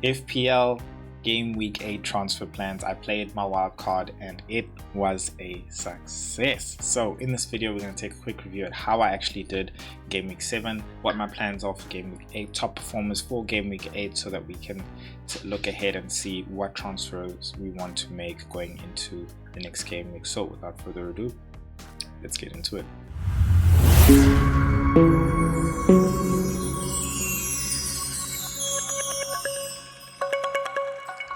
FPL Game Week 8 transfer plans. I played my wild card and it was a success. So in this video, we're going to take a quick review at how I actually did Game Week 7, what my plans are for Game Week 8, top performers for Game Week 8, so that we can look ahead and see what transfers we want to make going into the next game week. So without further ado, let's get into it.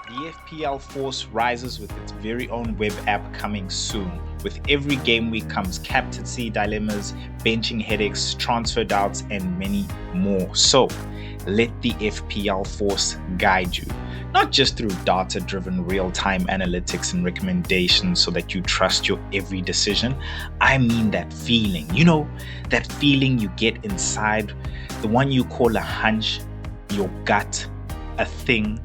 The FPL Force rises with its very own web app coming soon. With every game week comes captaincy dilemmas, benching headaches, transfer doubts, and many more. So let the FPL Force guide you, not just through data-driven real-time analytics and recommendations so that you trust your every decision. I mean that feeling, that feeling you get inside, the one you call a hunch, your gut, a thing.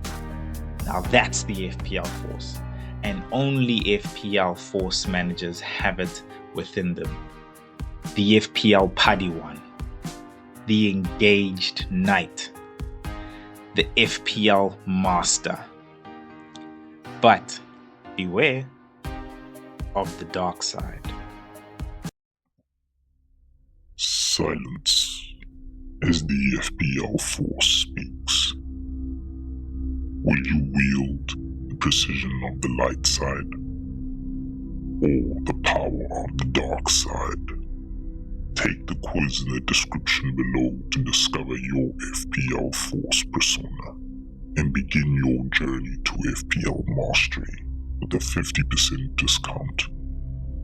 Now that's the FPL Force, and only FPL Force managers have it within them. The FPL Padawan, the Engaged Knight, the FPL Master. But beware of the dark side. Silence as the FPL Force speaks. Will you wield the precision of the light side or the power of the dark side? Take the quiz in the description below to discover your FPL Force persona and begin your journey to FPL Mastery with a 50% discount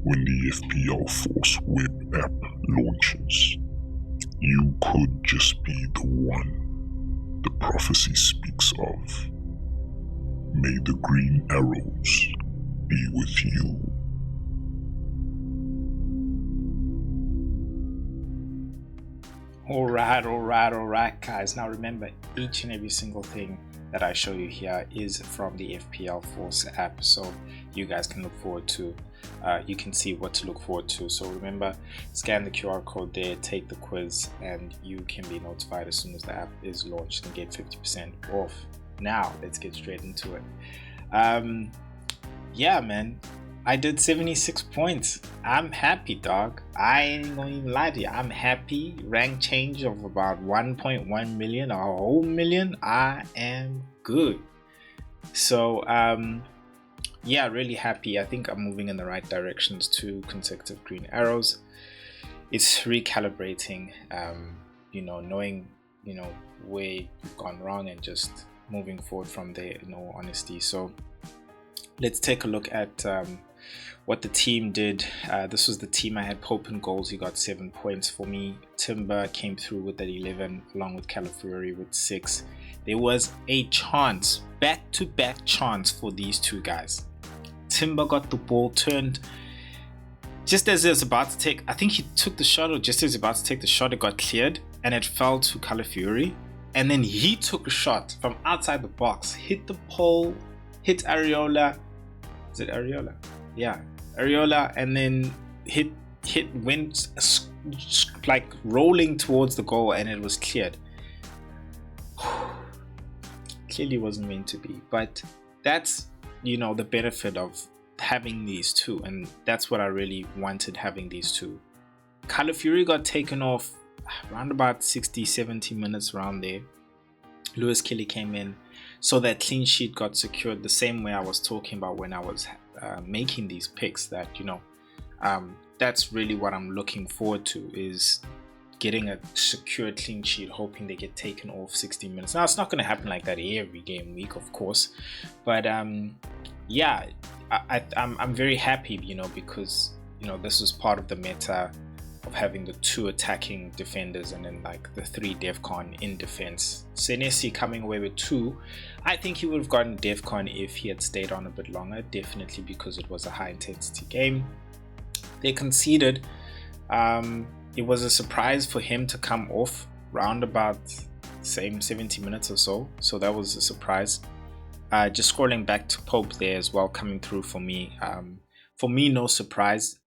when the FPL Force web app launches. You could just be the one the prophecy speaks of. May the green arrows be with you. All right, guys. Now remember, each and every single thing that I show you here is from the FPL Force app, so you guys can look forward to, you can see what to look forward to. So remember, scan the QR code there, take the quiz, and you can be notified as soon as the app is launched and get 50% off. Now let's get straight into it. Yeah, man, I did 76 points. I'm happy, dog. I ain't gonna even lie to you. I'm happy. Rank change of about 1.1 million, a whole million. I am good. So yeah, really happy. I think I'm moving in the right directions. 2 consecutive green arrows. It's recalibrating, knowing where you've gone wrong and just moving forward from there, in all honesty. So let's take a look at what the team did. This was the team I had. Pope in goals, he got 7 points for me. Timber came through with that 11, along with Calafiori with 6. There was a chance, back-to-back chance for these two guys. Timber got the ball turned just as it was about to take, I think he took the shot, or just as he was about to take the shot, it got cleared and it fell to Calafiori. And then he took a shot from outside the box, hit the pole, hit Areola. Is it Areola? Yeah, Areola, and then went like rolling towards the goal, and it was cleared. Clearly wasn't meant to be, but that's the benefit of having these two, and that's what I really wanted, having these two. Calafiori got taken off around about 60-70 minutes around there. Lewis Kelly came in, so that clean sheet got secured the same way I was talking about when I was making these picks, that that's really what I'm looking forward to, is getting a secure clean sheet, hoping they get taken off 60 minutes. Now it's not going to happen like that every game week, of course, but yeah, I'm very happy, because this is part of the meta of having the 2 attacking defenders and then like the 3 Defcon in defense. Senesi coming away with 2. I think he would have gotten Defcon if he had stayed on a bit longer, definitely, because it was a high intensity game. They conceded. It was a surprise for him to come off round about same 70 minutes or so that was a surprise. Just scrolling back to Pope there as well, coming through for me. For me, no surprise.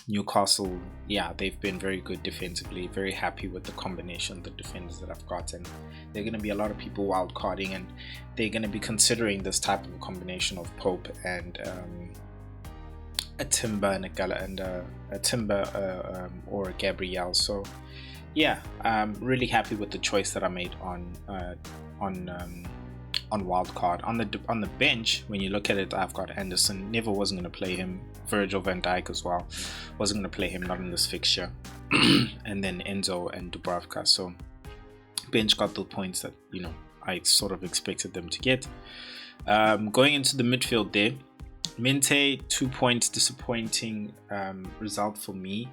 Newcastle, yeah, they've been very good defensively. Very happy with the combination of the defenders that I've got, and there are going to be a lot of people wildcarding, and they're going to be considering this type of a combination of Pope and a Timber and a Timber or a Gabriel. So yeah, I'm really happy with the choice that I made on wildcard. On the bench, when you look at it, I've got Anderson. Never wasn't going to play him. Virgil van Dijk as well. Wasn't going to play him, not in this fixture. And then Enzo and Dubravka. So bench got the points that, you know, I sort of expected them to get. Going into the midfield there, Mente, 2 points, disappointing result for me.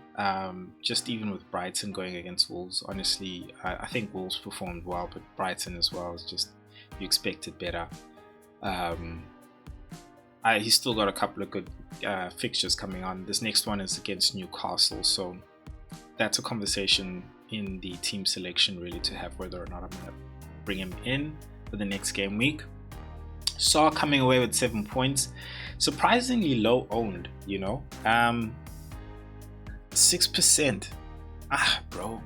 Just even with Brighton going against Wolves, honestly, I think Wolves performed well, but Brighton as well is just, you expected better. He's still got a couple of good fixtures coming on. This next one is against Newcastle, so that's a conversation in the team selection really to have, whether or not I'm going to bring him in for the next game week. Saw coming away with 7 points, surprisingly low owned, you know, 6%. Bro,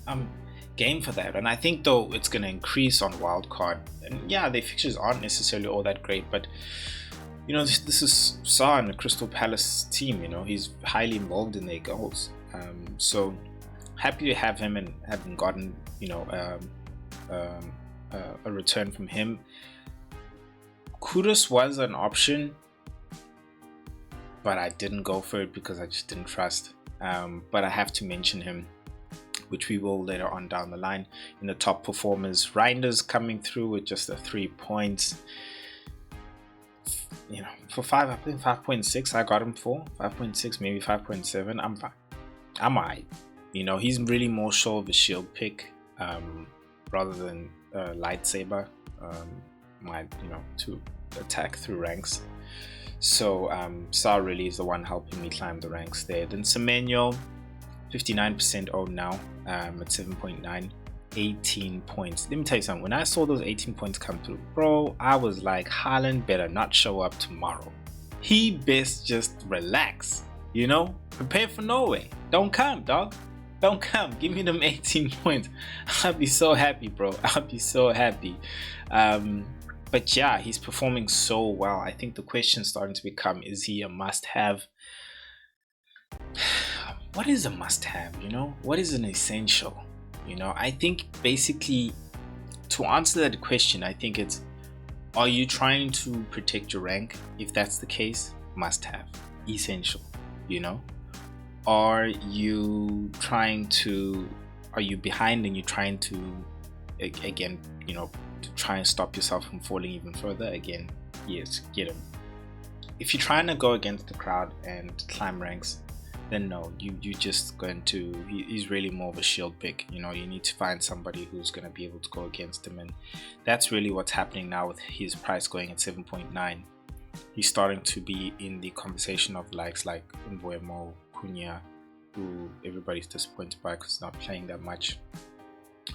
I'm game for that. And I think though it's going to increase on wildcard, and yeah, their fixtures aren't necessarily all that great, but you know, this is Sa and the Crystal Palace team, you know, he's highly involved in their goals. So happy to have him and having gotten, you know, a return from him. Kudus was an option, but I didn't go for it because I just didn't trust. But I have to mention him, which we will later on down the line. In the top performers, Reinders coming through with just the 3 points. You know, for 5, I think 5.6 I got him for 5.6, maybe 5.7. I'm fine. I'm alright. You know, he's really more so of a shield pick rather than a lightsaber. You know, to attack through ranks. So Sa really is the one helping me climb the ranks there. Then Semenyo, 59% owned now at 7.9, 18 points. Let me tell you something, when I saw those 18 points come through, bro, I was like, Haaland better not show up tomorrow. He best just relax, you know, prepare for Norway. Don't come, dog. Don't come. Give me them 18 points. I'll be so happy, bro. I'll be so happy. But yeah, he's performing so well. I think the question starting to become, is he a must-have? What is a must-have, you know? What is an essential? You know, I think basically to answer that question, I think it's, are you trying to protect your rank? If that's the case, must-have, essential, you know? Are you behind and you're trying to, again, you know, to try and stop yourself from falling even further? Again, yes, get him. If you're trying to go against the crowd and climb ranks, then no, you just going to, he's really more of a shield pick. You know, you need to find somebody who's going to be able to go against him, and that's really what's happening now with his price going at 7.9. He's starting to be in the conversation of likes like Mbuemo, Cunha, who everybody's disappointed by because he's not playing that much.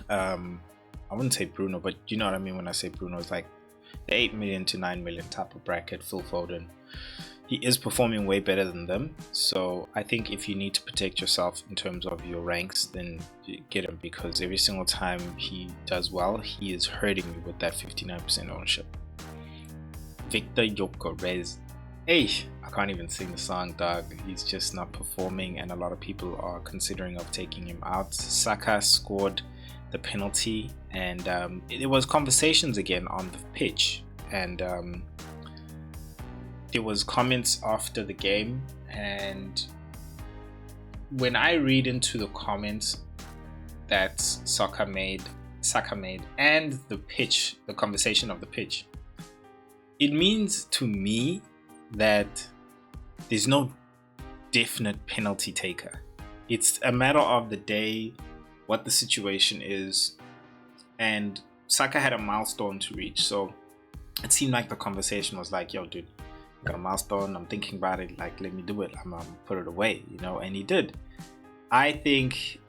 I wouldn't say Bruno, but you know what I mean when I say Bruno. It's like the 8 million to 9 million type of bracket. Phil Foden, he is performing way better than them. So I think if you need to protect yourself in terms of your ranks, then get him, because every single time he does well, he is hurting you with that 59% ownership. Victor Gyökeres, I can't even sing the song, dog. He's just not performing, and a lot of people are considering of taking him out. Saka scored the penalty, and there was conversations again on the pitch, and there was comments after the game, and when I read into the comments that Saka made and the pitch, the conversation of the pitch, it means to me that there's no definite penalty taker. It's a matter of the day, what the situation is, and Saka had a milestone to reach. So it seemed like the conversation was like, yo dude, I got a milestone, I'm thinking about it, like let me do it, I'm gonna put it away, you know, and he did. I think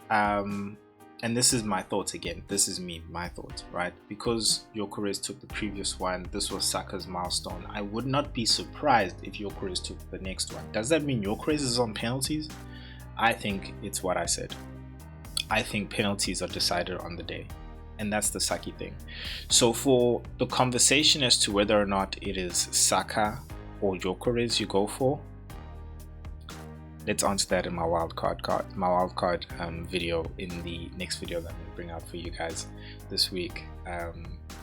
and this is my thoughts again, this is me, my thoughts, right? Because Gyökeres took the previous one, this was Saka's milestone. I would not be surprised if Gyökeres took the next one. Does that mean Gyökeres is on penalties? I think it's what I said. I think penalties are decided on the day, and that's the Saki thing. So for the conversation as to whether or not it is Saka or Gyökeres you go for, let's answer that in my wildcard video, in the next video that I'm going to bring out for you guys this week.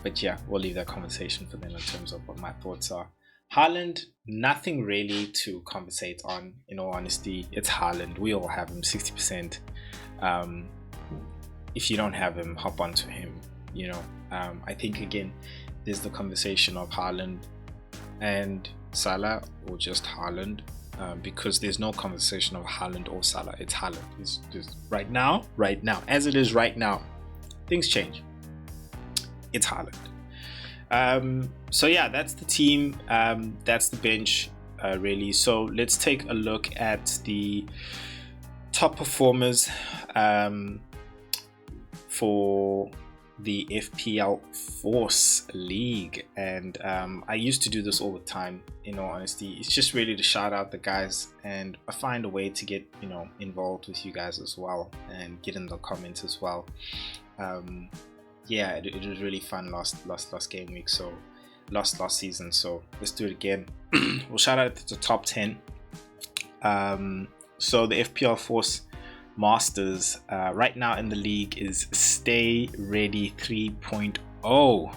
But yeah, we'll leave that conversation for then in terms of what my thoughts are. Haaland, nothing really to conversate on, in all honesty. It's Haaland. We all have him 60%. If you don't have him, hop onto him. You know, I think again, there's the conversation of Haaland and Salah, or just Haaland, because there's no conversation of Haaland or Salah. It's Haaland. It's right now, as it is right now. Things change. It's Haaland. So yeah, that's the team. That's the bench, really. So let's take a look at the top performers for the FPL Force League, and I used to do this all the time, in all honesty. It's just really to shout out the guys, and I find a way to get, you know, involved with you guys as well, and get in the comments as well. Yeah, it was really fun last game week, so last season, so let's do it again. We'll shout out to the top 10. So the FPL Force Masters right now in the league is Stay Ready 3.0.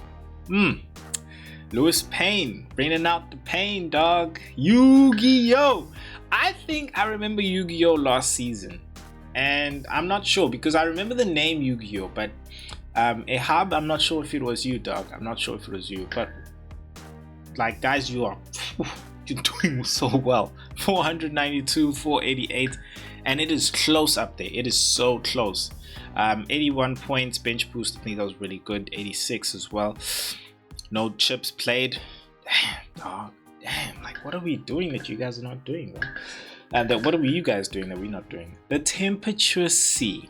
Lewis Payne, bringing out the pain, dog. Yu-Gi-Oh! I think I remember Yu-Gi-Oh! Last season, and I'm not sure because I remember the name Yu-Gi-Oh! But Ahab, I'm not sure if it was you, dog. I'm not sure if it was you, but like, guys, you're doing so well. 492, 488, and it is close up there. It is so close. 81 points, bench boost. I think that was really good. 86 as well. No chips played. Damn, dog. Damn, like, what are we doing that you guys are not doing, bro? And what are you guys doing that we're not doing? The Temperature C.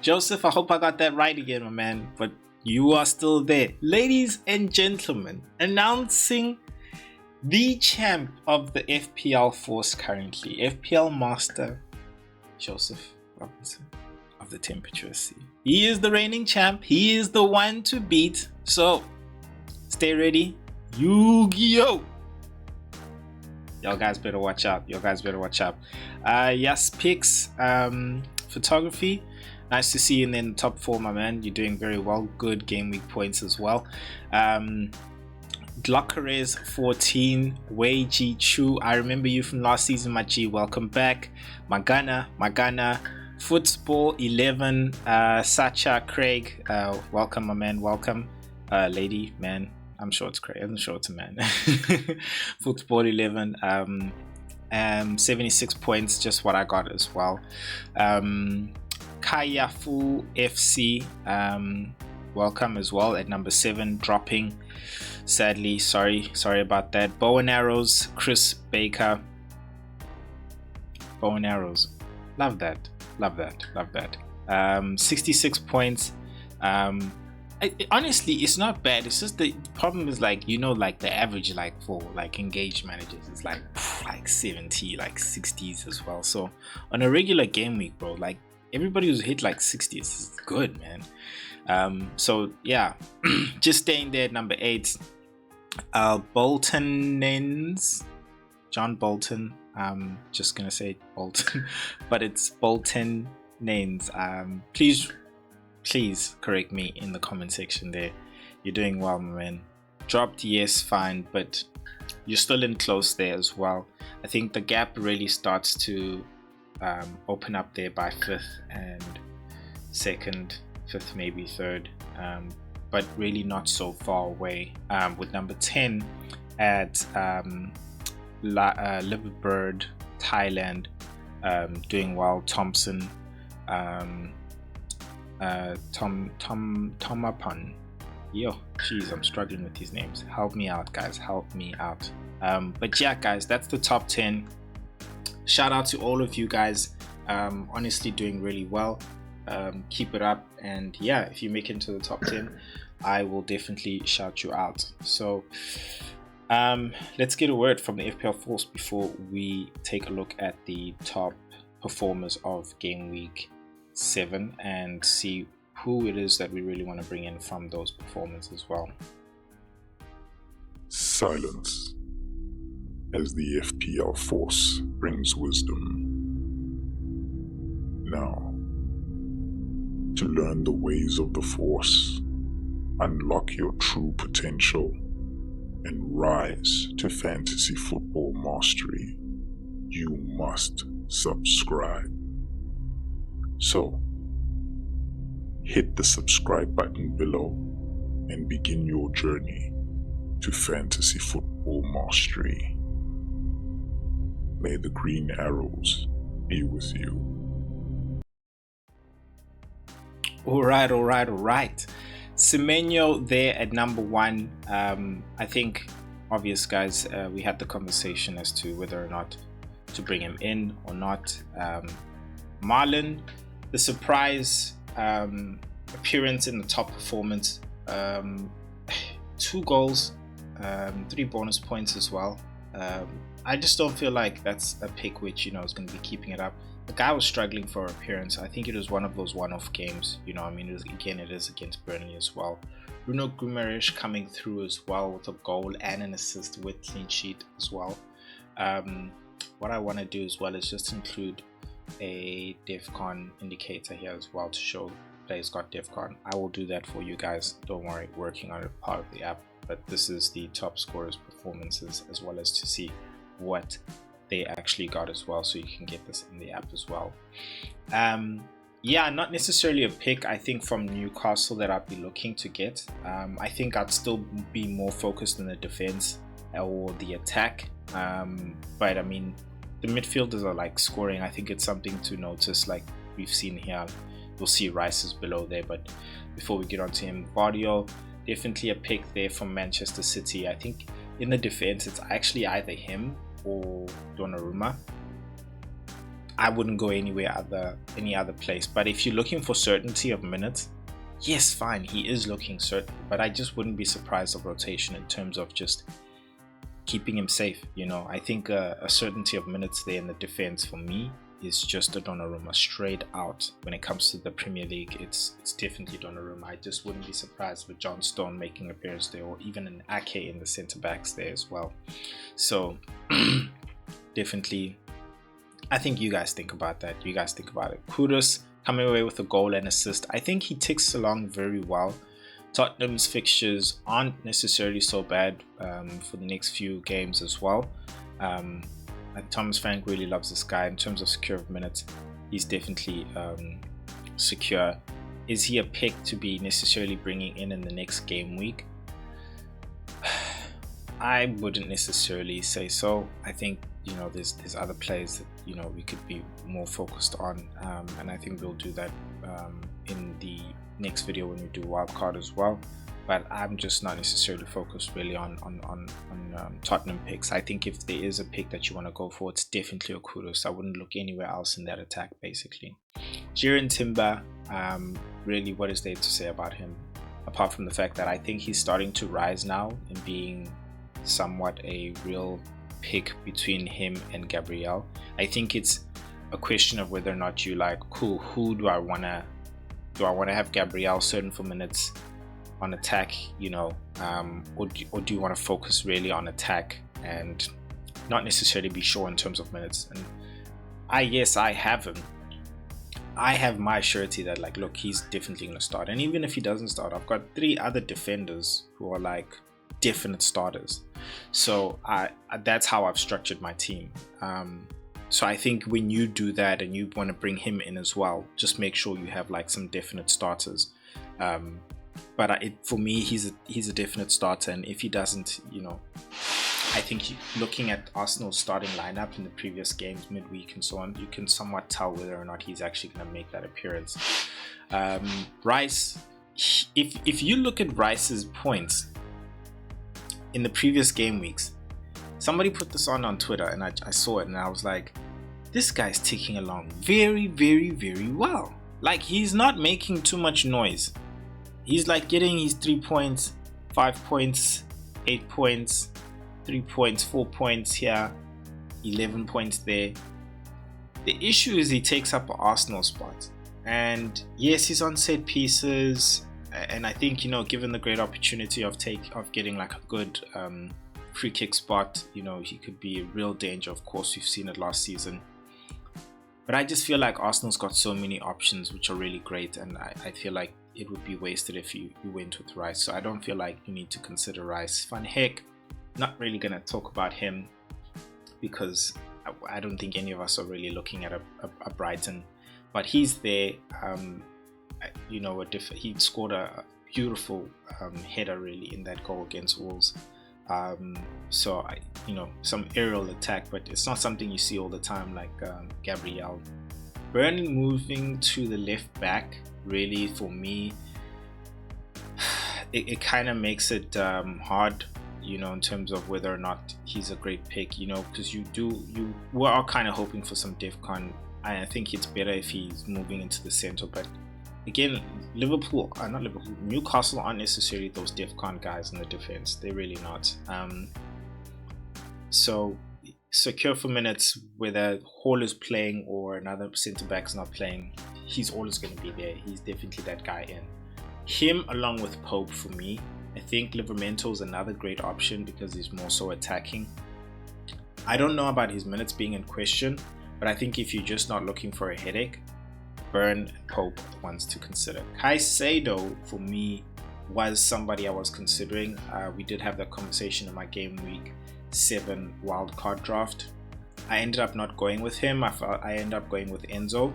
Joseph, I hope I got that right again, my man, but you are still there. Ladies and gentlemen, announcing the champ of the FPL Force currently, FPL Master Joseph Robinson of the Temperature C. He is the reigning champ. He is the one to beat. So stay ready. Yu-Gi-Oh! Y'all guys better watch out. Yes, picks, photography. Nice to see you in the top 4, my man. You're doing very well. Good game week points as well. Glockeres 14, Wei Ji Chu. I remember you from last season, my G. Welcome back. Magana. Football 11, Sacha Craig. Welcome, my man. Welcome, lady, man. I'm sure it's Craig. I'm sure it's a man. Football 11. 76 points, just what I got as well. Kayafu FC, welcome as well at number 7, dropping sadly. Sorry about that. Bow and Arrows, Chris Baker. Bow and Arrows, love that. 66 points. Honestly, it's not bad. It's just the problem is, like, you know, like the average, like for like engaged managers is like 70, like 60s as well. So on a regular game week, bro, like everybody who's hit like 60s is good, man. So yeah, just staying there at number 8. John Bolton. I'm just gonna say Bolton, but it's Bolton Nains. Please correct me in the comment section there. You're doing well, my man. Dropped, yes, fine, but you're still in close there as well. I think the gap really starts to open up there by 5th and 2nd, 5th, maybe 3rd, but really not so far away, with number 10 at Liverbird, Thailand, doing well. Thompson, Tomapan. Yo, jeez, I'm struggling with these names. Help me out, guys. Help me out. But yeah, guys, that's the top 10. Shout out to all of you guys. Honestly, doing really well. Keep it up. And yeah, if you make it into the top 10, I will definitely shout you out. So let's get a word from the FPL Force before we take a look at the top performers of Game Week 7 and see who it is that we really want to bring in from those performers as well. Silence as the FPL Force brings wisdom. Now, to learn the ways of the Force, unlock your true potential, and rise to fantasy football mastery, you must subscribe. So, hit the subscribe button below and begin your journey to fantasy football mastery. May the green arrows be with you. All right. Semenyo there at number 1. I think, obvious guys, we had the conversation as to whether or not to bring him in or not. Marlon, the surprise appearance in the top performance, 2 goals, 3 bonus points as well. I just don't feel like that's a pick which, is going to be keeping it up. The guy was struggling for appearance. I think it was one of those one-off games. It is against Burnley as well. Bruno Guimaraes coming through as well with a goal and an assist with clean sheet as well. What I want to do as well is just include a DEFCON indicator here as well to show players got DEFCON. I will do that for you guys. Don't worry, working on it, part of the app. But this is the top scorers' performances as well as to see what they actually got as well, so you can get this in the app as well. Not necessarily a pick, I think, from Newcastle that I'd be looking to get. I think I'd still be more focused on the defense or the attack, but I mean, the midfielders are like scoring. I think it's something to notice, like we've seen here. You'll see Rice is below there, but before we get on to him, Bardio, definitely a pick there from Manchester City. I think in the defense it's actually either him or Donnarumma. I wouldn't go any other place, but if you're looking for certainty of minutes, yes, fine, he is looking certain, but I just wouldn't be surprised of rotation in terms of just keeping him safe. I think a certainty of minutes there in the defense for me is just a Donnarumma straight out. When it comes to the Premier League, it's definitely Donnarumma. I just wouldn't be surprised with John Stone making an appearance there, or even an Ake in the centre backs there as well. So definitely, I think you guys think about that. You guys think about it. Kudus coming away with a goal and assist. I think he ticks along very well. Tottenham's fixtures aren't necessarily so bad for the next few games as well. Thomas Frank really loves this guy. In terms of secure minutes, he's definitely secure. Is he a pick to be necessarily bringing in the next game week? I wouldn't necessarily say so. I think there's other players that we could be more focused on, and I think we'll do that in the next video when we do wildcard as well. But I'm just not necessarily focused really on Tottenham picks. I think if there is a pick that you want to go for, it's definitely a Kudus. I wouldn't look anywhere else in that attack, basically. Jiren Timber, really, what is there to say about him? Apart from the fact that I think he's starting to rise now and being somewhat a real pick between him and Gabriel. I think it's a question of whether or not you like, cool, who do I want to have Gabriel certain for minutes on attack, or do you want to focus really on attack and not necessarily be sure in terms of minutes? And I have him. I have my surety that, like, look, he's definitely going to start. And even if he doesn't start, I've got 3 other defenders who are like definite starters. So that's how I've structured my team. So I think when you do that and you want to bring him in as well, just make sure you have like some definite starters. But for me, he's a definite starter, and if he doesn't, I think looking at Arsenal's starting lineup in the previous games, midweek and so on, you can somewhat tell whether or not he's actually going to make that appearance. Rice, if you look at Rice's points in the previous game weeks, somebody put this on Twitter, and I saw it, and I was like, this guy's ticking along very, very, very well. Like, he's not making too much noise. He's like getting his 3 points, 5 points, 8 points, 3 points, 4 points here, 11 points there. The issue is he takes up an Arsenal spot. And yes, he's on set pieces. And I think, given the great opportunity of getting like a good free kick spot, he could be a real danger. Of course, we've seen it last season. But I just feel like Arsenal's got so many options which are really great, and I feel like it would be wasted if you went with Rice. So I don't feel like you need to consider Rice. Van Heck, not really going to talk about him because I don't think any of us are really looking at a Brighton. But he's there. He scored a beautiful header really in that goal against Wolves. So some aerial attack, but it's not something you see all the time like Gabriel. Burnley moving to the left back, really for me, it kind of makes it hard, in terms of whether or not he's a great pick, because we are kind of hoping for some DEFCON. I think it's better if he's moving into the center, but again, Newcastle aren't necessarily those DEFCON guys in the defense. They're really not. So secure for minutes, whether Hall is playing or another centre back's not playing, he's always going to be there. He's definitely that guy in. Him along with Pope for me. I think Livramento is another great option because he's more so attacking. I don't know about his minutes being in question, but I think if you're just not looking for a headache, Burn and Pope are the ones to consider. Caicedo for me was somebody I was considering. We did have that conversation in my GW7 Wildcard draft. I ended up not going with him. I ended up going with Enzo.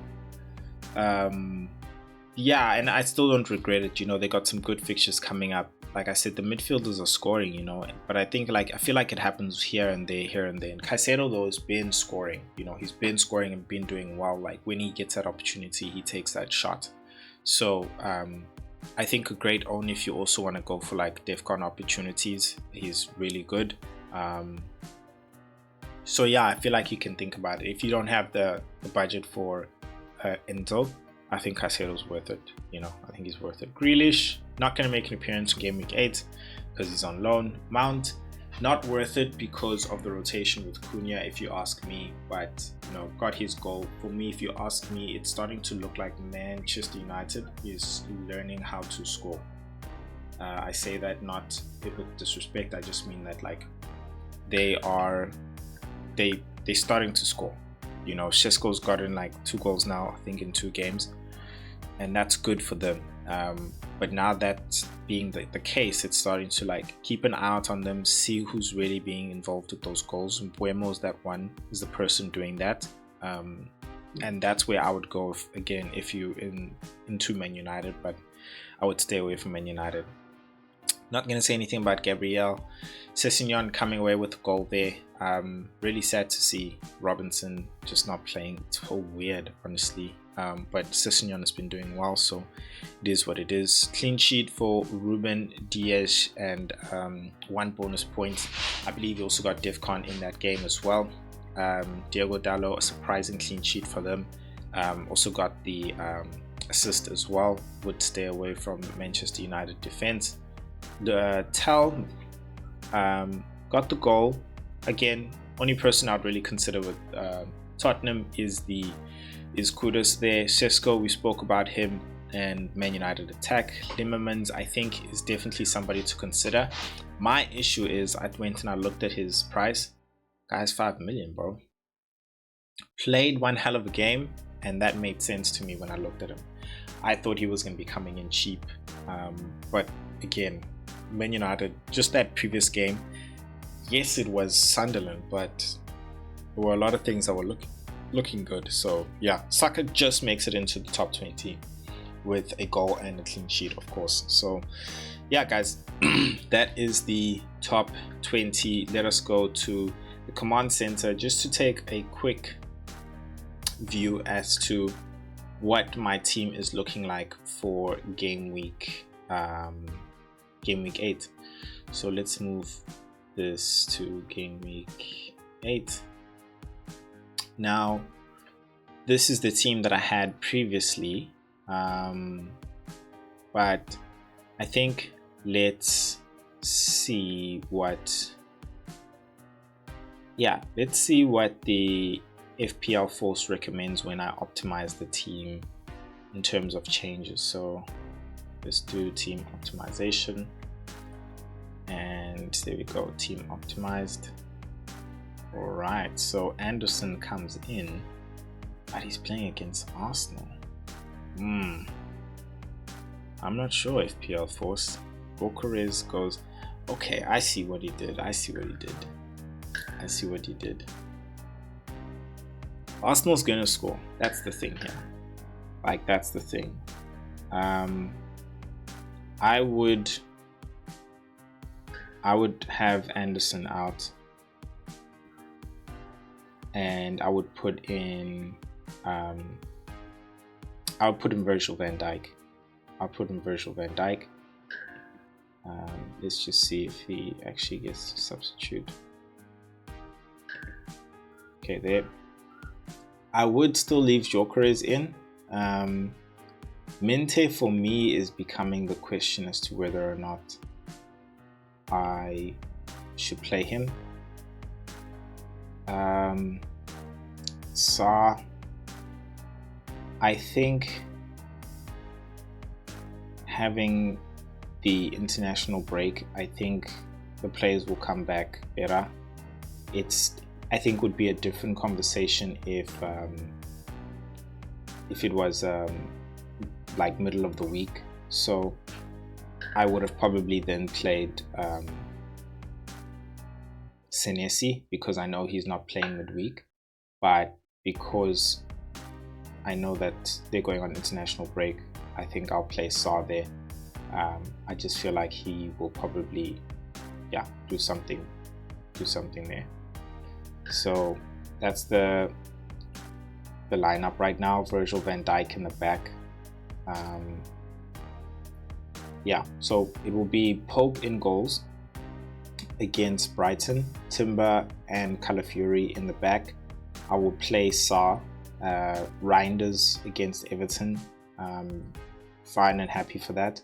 And I still don't regret it. They got some good fixtures coming up. Like I said, the midfielders are scoring, but I feel like it happens here and there. And Caicedo though has been scoring. He's been scoring and been doing well. Like when he gets that opportunity, he takes that shot. So I think a great own if you also want to go for like DEFCON opportunities. He's really good. So yeah, I feel like you can think about it. If you don't have the budget for Enzo, I think Caicedo's worth it. I think he's worth it. Grealish, not going to make an appearance in Game Week 8 because he's on loan. Mount, not worth it because of the rotation with Cunha, if you ask me. But, got his goal. For me, if you ask me, it's starting to look like Manchester United is learning how to score. I say that not with disrespect. I just mean that like they're starting to score. Shesko's gotten like 2 goals now, I think in 2 games. And that's good for them. But now that being the case, it's starting to like keep an eye out on them, see who's really being involved with those goals. And Buemo's that one, is the person doing that. And that's where I would go if you into Man United, but I would stay away from Man United. Not going to say anything about Gabriel. Sessegnon coming away with a goal there. Really sad to see Robinson just not playing. It's so weird, honestly. But Sessegnon has been doing well, so it is what it is. Clean sheet for Ruben Dias and 1 bonus point. I believe he also got DEFCON in that game as well. Diego Dallo, a surprising clean sheet for them. Also got the assist as well. Would stay away from Manchester United defense. The Tell got the goal. Again, only person I'd really consider with Tottenham is Kudus there. Sesko, we spoke about him, and Man United attack. Limmermans, I think, is definitely somebody to consider. My issue is I went and I looked at his price. Guy's 5 million, bro. Played one hell of a game, and that made sense to me when I looked at him. I thought he was going to be coming in cheap, but again, Man United, just that previous game, yes, it was Sunderland, but there were a lot of things that were looking good. So yeah, Saka just makes it into the top 20 with a goal and a clean sheet, of course. So yeah, guys, that is the top 20. Let us go to the command center just to take a quick view as to what my team is looking like for game week 8. So let's move this to game week 8. Now, this is the team that I had previously, but I think let's see what the FPL Force recommends when I optimize the team in terms of changes. So let's do team optimization, and there we go, team optimized. All right, so Anderson comes in, but he's playing against Arsenal. I'm not sure. FPL Force. Bocares goes, okay, I see what he did. Arsenal's gonna score. That's the thing here. Like, that's the thing. I would have Anderson out, and I would put in Virgil van Dijk. Let's just see if he actually gets to substitute. Okay, there. I would still leave Gyökeres in. Minte for me is becoming the question as to whether or not I should play him. Sa, I think having the international break, I think the players will come back better. I think would be a different conversation if it was like middle of the week. So I would have probably then played Senesi, because I know he's not playing midweek, but because I know that they're going on international break, I think I'll play Sa there. I just feel like he will probably do something there. So that's the lineup right now. Virgil van Dijk in the back. So it will be Pope in goals against Brighton, Timber and Calafiori in the back. I will play Sa. Reinders against Everton. Fine and happy for that.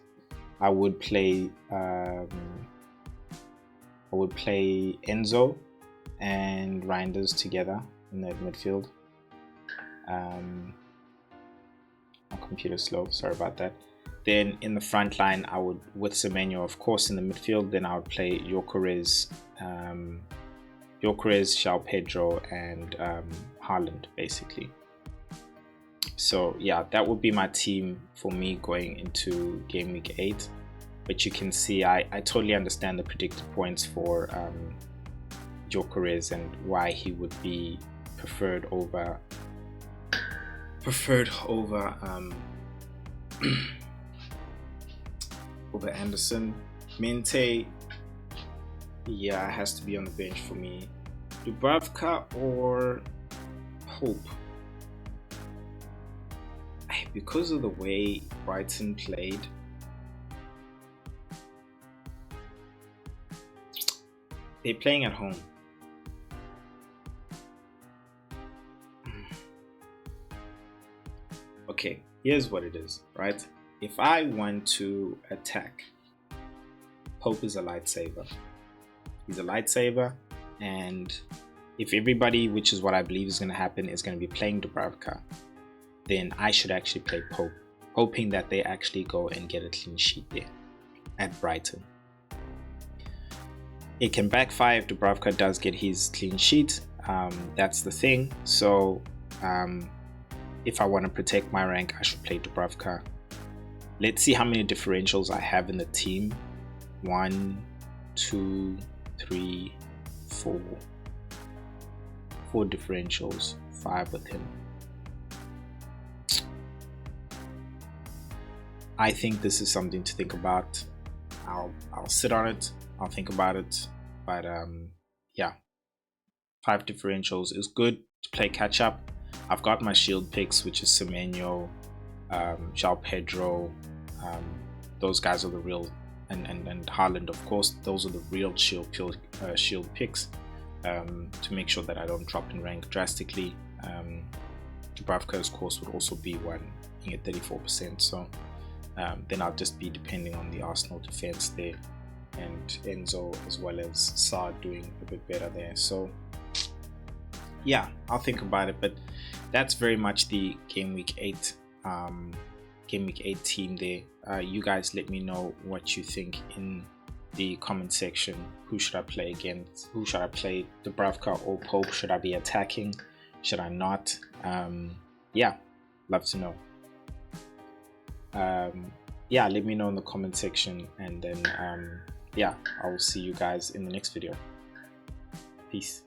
I would play Enzo and Reinders together in that midfield. My computer's slow, sorry about that. Then in the front line, I would, with Semenyo of course in the midfield, then I would play Gyökeres, João Pedro and Haaland basically. So yeah, that would be my team for me going into Game Week 8. But you can see I totally understand the predicted points for Gyökeres and why he would be preferred over over Anderson. Minte, has to be on the bench for me. Dubravka or Pope? Because of the way Brighton played, they're playing at home. Okay, here's what it is, right? If I want to attack, Pope is a lightsaber. He's a lightsaber, and if everybody, which is what I believe is going to happen, is going to be playing Dubravka, then I should actually play Pope, hoping that they actually go and get a clean sheet there at Brighton. It can backfire if Dubravka does get his clean sheet. That's the thing. So if I want to protect my rank, I should play Dubravka. Let's see how many differentials I have in the team. 1, 2, 3, 4. 4 differentials, 5 with him. I think this is something to think about. I'll sit on it. I'll think about it. But 5 differentials is good to play catch up. I've got my shield picks, which is Semenyo, João Pedro. Those guys are the real, and Haaland, of course. Those are the real shield picks to make sure that I don't drop in rank drastically. Dubravka, of course, would also be one at 34%. So then I'll just be depending on the Arsenal defense there, and Enzo as well as Sa doing a bit better there. So yeah, I'll think about it. But that's very much the Game Week 8 team there. You guys let me know what you think in the comment section. Who should I play against? Who should I play? Dubravka or Pope? Should I be attacking? Should I not? Yeah, love to know. Yeah, let me know in the comment section, and then yeah, I will see you guys in the next video. Peace.